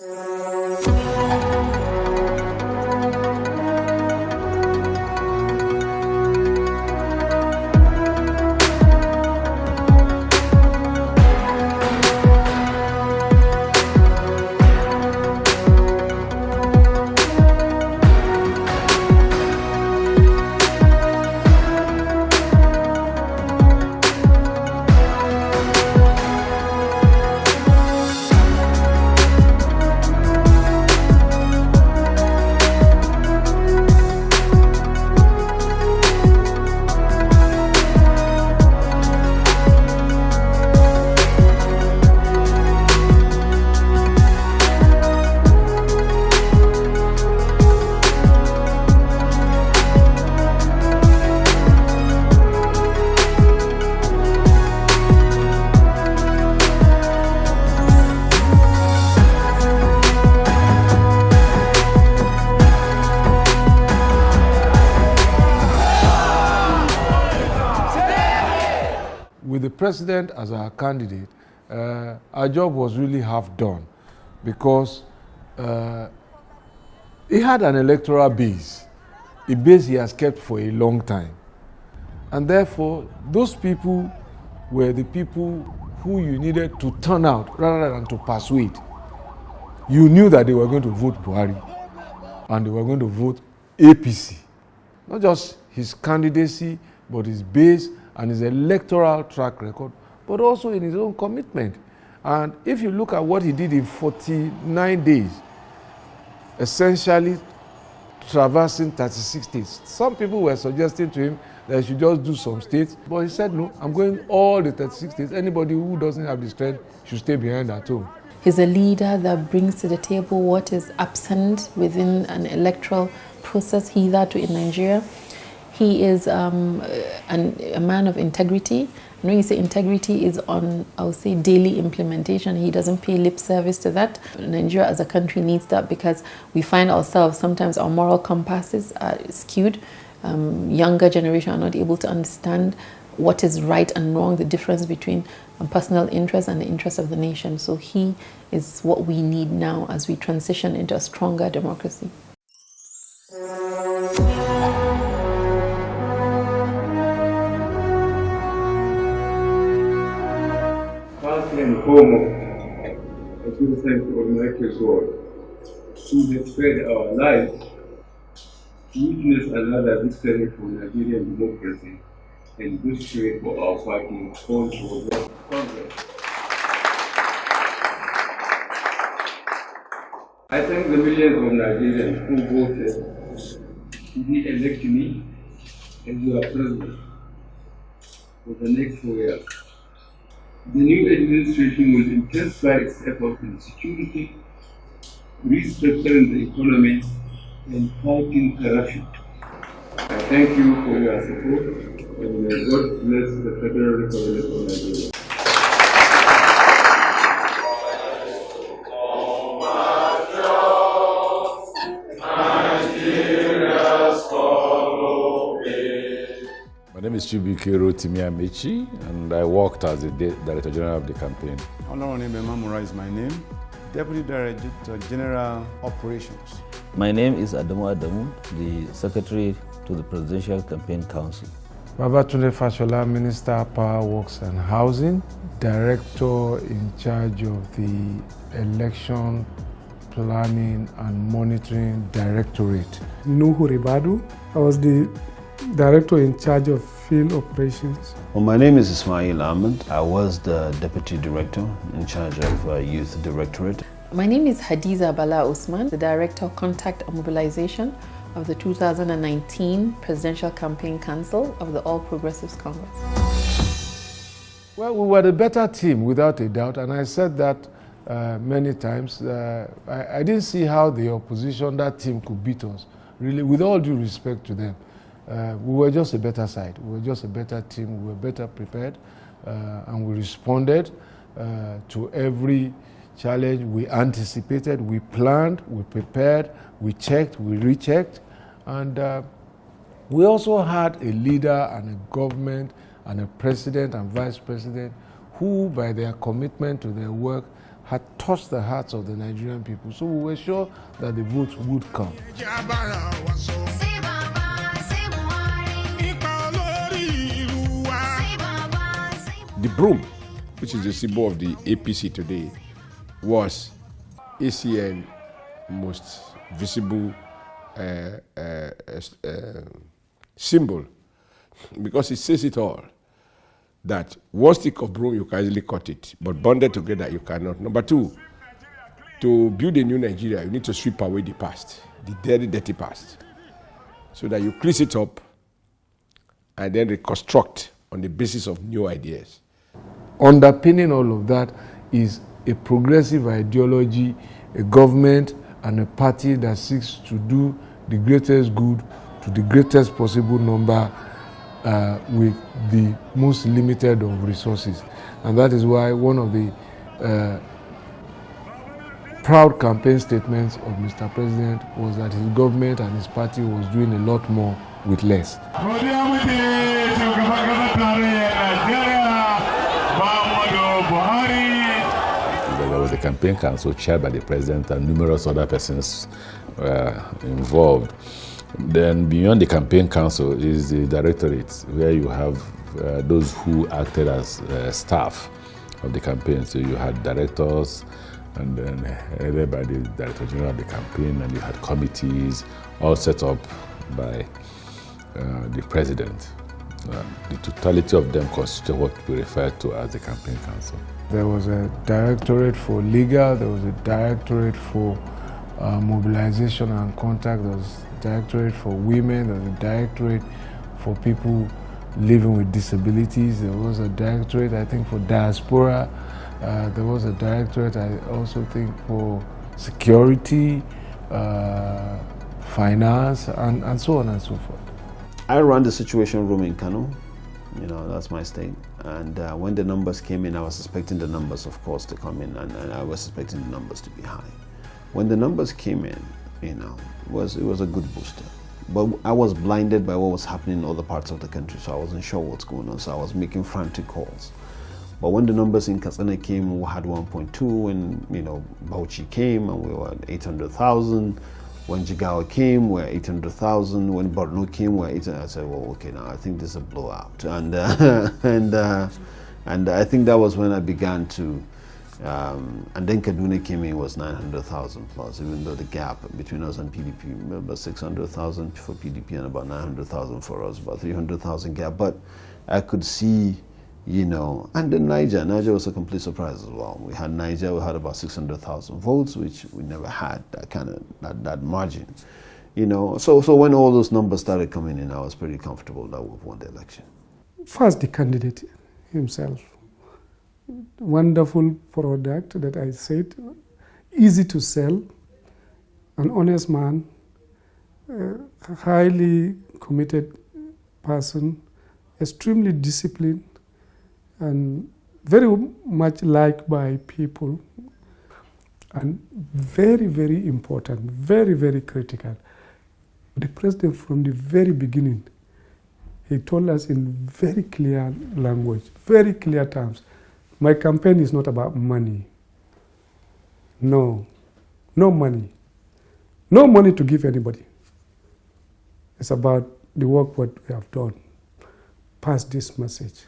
With the president as our candidate, our job was really half done because he had an electoral base, a base he has kept for a long time. And therefore, those people were the people who you needed to turn out rather than to persuade. You knew that they were going to vote Buhari and they were going to vote APC. Not just his candidacy, but his base and his electoral track record, but also in his own commitment. And if you look at what he did in 49 days, essentially traversing 36 states. Some people were suggesting to him that he should just do some states, but he said, no, I'm going all the 36 states. Anybody who doesn't have the strength should stay behind at home. He's a leader that brings to the table what is absent within an electoral process hitherto in Nigeria. He is a man of integrity. When you say integrity is on, I would say, daily implementation. He doesn't pay lip service to that. Nigeria as a country needs that because we find ourselves, sometimes our moral compasses are skewed. Younger generation are not able to understand what is right and wrong, the difference between personal interest and the interest of the nation. So he is what we need now as we transition into a stronger democracy. First and foremost, I give thanks to Almighty God who has spared our lives to witness another victory for Nigerian democracy and victory for our party called for Congress. I thank the millions of Nigerians who voted to re-elect me as your president for the next 4 years. The new administration will intensify its efforts in security, restructuring the economy, and fighting corruption. I thank you for your support, and may God bless the Federal Republic of Nigeria. My name is Chibuike Rotimi Amechi, and I worked as the Director General of the campaign. Honorable Mamura is my name, Deputy Director General Operations. My name is Adamu Adamu, the Secretary to the Presidential Campaign Council. Babatunde Fashola, Minister of Power, Works and Housing, Director in charge of the Election Planning and Monitoring Directorate. Nuhu Ribadu, I was the Director in charge of field operations. Well, my name is Ismail Ahmed. I was the Deputy Director in charge of Youth Directorate. My name is Hadiza Bala Usman, the Director of Contact and Mobilization of the 2019 Presidential Campaign Council of the All Progressives Congress. Well, we were the better team, without a doubt, and I said that many times. I didn't see how the opposition, that team, could beat us, really, with all due respect to them. We were just a better side. We were just a better team. We were better prepared, and we responded to every challenge. We anticipated, we planned, we prepared, we checked, we rechecked, and we also had a leader and a government and a president and vice president who, by their commitment to their work, had touched the hearts of the Nigerian people. So we were sure that the votes would come. The broom, which is the symbol of the APC today, was ACN most visible symbol, because it says it all. That one stick of broom, you can easily cut it, but bonded together, you cannot. Number two, to build a new Nigeria, you need to sweep away the past, the dirty, dirty past, so that you clean it up and then reconstruct on the basis of new ideas. Underpinning all of that is a progressive ideology, a government and a party that seeks to do the greatest good to the greatest possible number with the most limited of resources. And that is why one of the proud campaign statements of Mr. President was that his government and his party was doing a lot more with less. There was a campaign council chaired by the president and numerous other persons were involved. Then beyond the campaign council is the directorate, where you have those who acted as staff of the campaign. So you had directors, and then headed by the Director General of the campaign, and you had committees all set up by the president. The totality of them constitute what we refer to as the campaign council. There was a directorate for legal, there was a directorate for mobilization and contact, there was a directorate for women, there was a directorate for people living with disabilities, there was a directorate, I think, for diaspora, there was a directorate, I also think, for security, finance, and so on and so forth. I ran the situation room in Kano. You know, that's my state. And when the numbers came in, I was expecting the numbers, of course, to come in, and I was expecting the numbers to be high. When the numbers came in, you know, it was a good booster. But I was blinded by what was happening in other parts of the country, so I wasn't sure what's going on, so I was making frantic calls. But when the numbers in Katsina came, we had 1.2, and, you know, Bauchi came, and we were at 800,000. When Jigawa came, we're 800,000. When Borno came, we're 800,000. I said, well, okay, now I think this is a blowout. And I think that was when I began to, and then Kaduna came in, was 900,000 plus, even though the gap between us and PDP, about 600,000 for PDP and about 900,000 for us, about 300,000 gap. But I could see, you know, and then Niger was a complete surprise as well. We had Niger, we had about 600,000 votes, which we never had that kind of, that margin, you know. So when all those numbers started coming in, I was pretty comfortable that we won the election. First, the candidate himself. Wonderful product that I said, easy to sell, an honest man, a highly committed person, extremely disciplined, and very much liked by people, and very, very important, very, very critical. The president, from the very beginning, he told us in very clear language, very clear terms, my campaign is not about money. No, no money. No money to give anybody. It's about the work what we have done. Pass this message.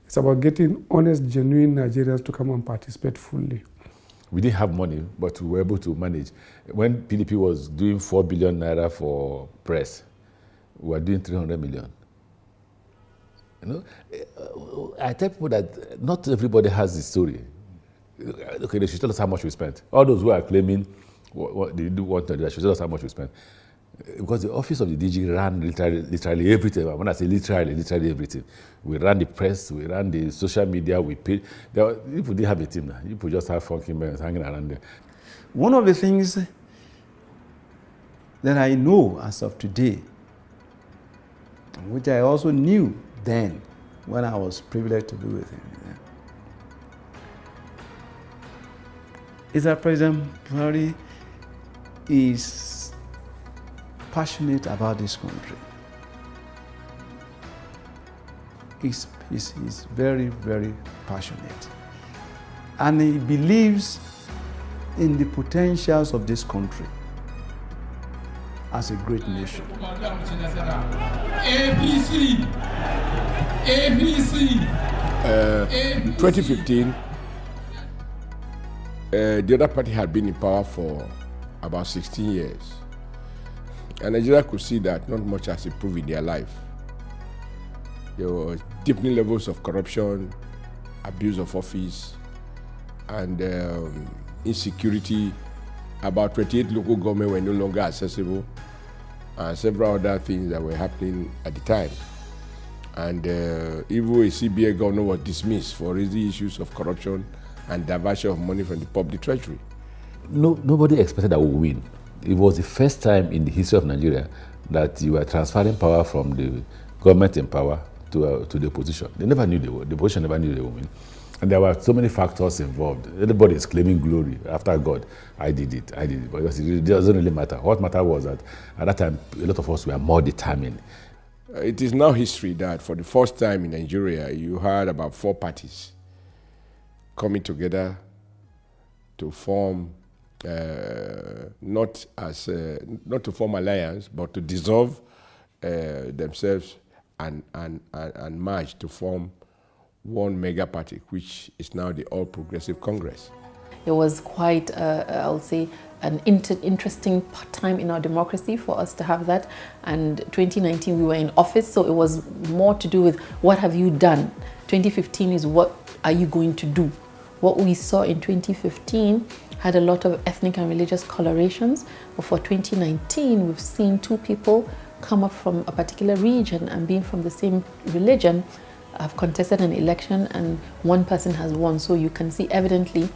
It's about getting honest, genuine Nigerians to come and participate fully. We didn't have money, but we were able to manage. When PDP was doing 4 billion naira for press, we were doing 300 million. You know, I tell people that not everybody has the story. Okay, they should tell us how much we spent. All those who are claiming what they do want to do, they should tell us how much we spent. Because the office of the DG ran literally everything. When I say literally everything. We ran the press, we ran the social media, we paid. People didn't have a team now. People just have funky men hanging around there. One of the things that I know as of today, which I also knew then when I was privileged to be with him, is that President Buhari is passionate about this country. He's very, very passionate. and he believes in the potentials of this country as a great nation. APC! APC! 2015, the other party had been in power for about 16 years. And Nigeria could see that not much has improved in their life. There were deepening levels of corruption, abuse of office, and insecurity. About 28 local governments were no longer accessible, and several other things that were happening at the time. And even a CBA governor was dismissed for raising issues of corruption and diversion of money from the public treasury. Nobody expected that we would win. It was the first time in the history of Nigeria that you were transferring power from the government in power to the opposition. They never knew the opposition never knew they would win. And there were so many factors involved. Everybody is claiming glory after God. I did it. But it doesn't really matter. What mattered was that at that time, a lot of us were more determined. It is now history that for the first time in Nigeria, you had about 4 parties coming together to form, not to form alliance, but to dissolve themselves and merge to form one mega party, which is now the All Progressive Congress. It was quite, I'll say, an interesting time in our democracy for us to have that. And 2019 we were in office, so it was more to do with what have you done. 2015 is what are you going to do. What we saw in 2015 had a lot of ethnic and religious colorations, but for 2019 we've seen 2 people come up from a particular region and being from the same religion have contested an election and one person has won. So you can see evidently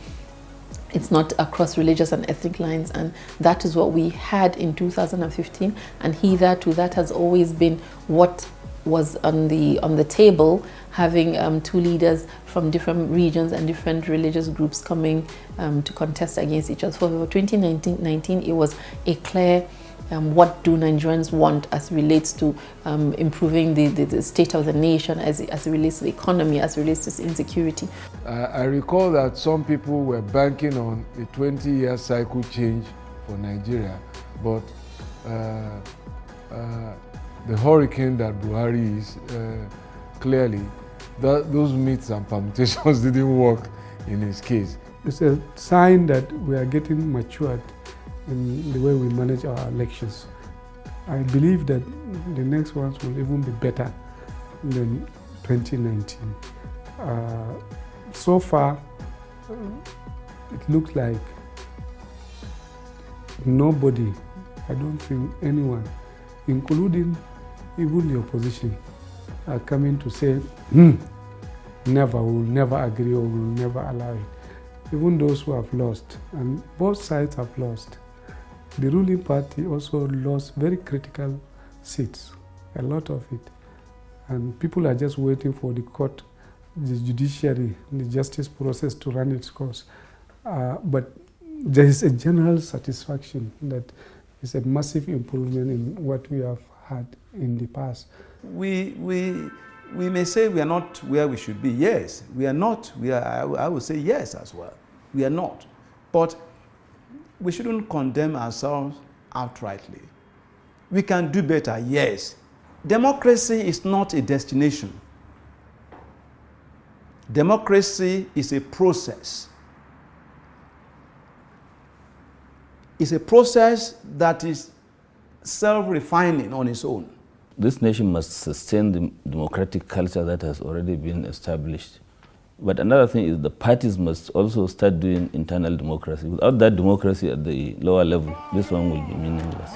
it's not across religious and ethnic lines, and that is what we had in 2015, and hitherto that has always been what was on the table, having 2 leaders from different regions and different religious groups coming to contest against each other. For 2019 it was a clear what do Nigerians want as relates to improving the state of the nation, as it relates to the economy, as it relates to insecurity. I recall that some people were banking on a 20-year cycle change for Nigeria, but the hurricane that Buhari is, clearly, those myths and permutations didn't work in his case. It's a sign that we are getting matured in the way we manage our elections. I believe that the next ones will even be better than 2019. So far, it looks like nobody, I don't think anyone, including even the opposition, are coming to say, never, we will never agree or we will never allow it. Even those who have lost, and both sides have lost. The ruling party also lost very critical seats, a lot of it. And people are just waiting for the court, the judiciary, the justice process to run its course. But there is a general satisfaction that it's a massive improvement in what we have had in the past. We may say we are not where we should be. Yes, we are not. I would say yes as well. We are not. But we shouldn't condemn ourselves outrightly. We can do better, yes. Democracy is not a destination. Democracy is a process. It's a process that is self-refining on its own. This nation must sustain the democratic culture that has already been established. But another thing is the parties must also start doing internal democracy. Without that democracy at the lower level, this one will be meaningless.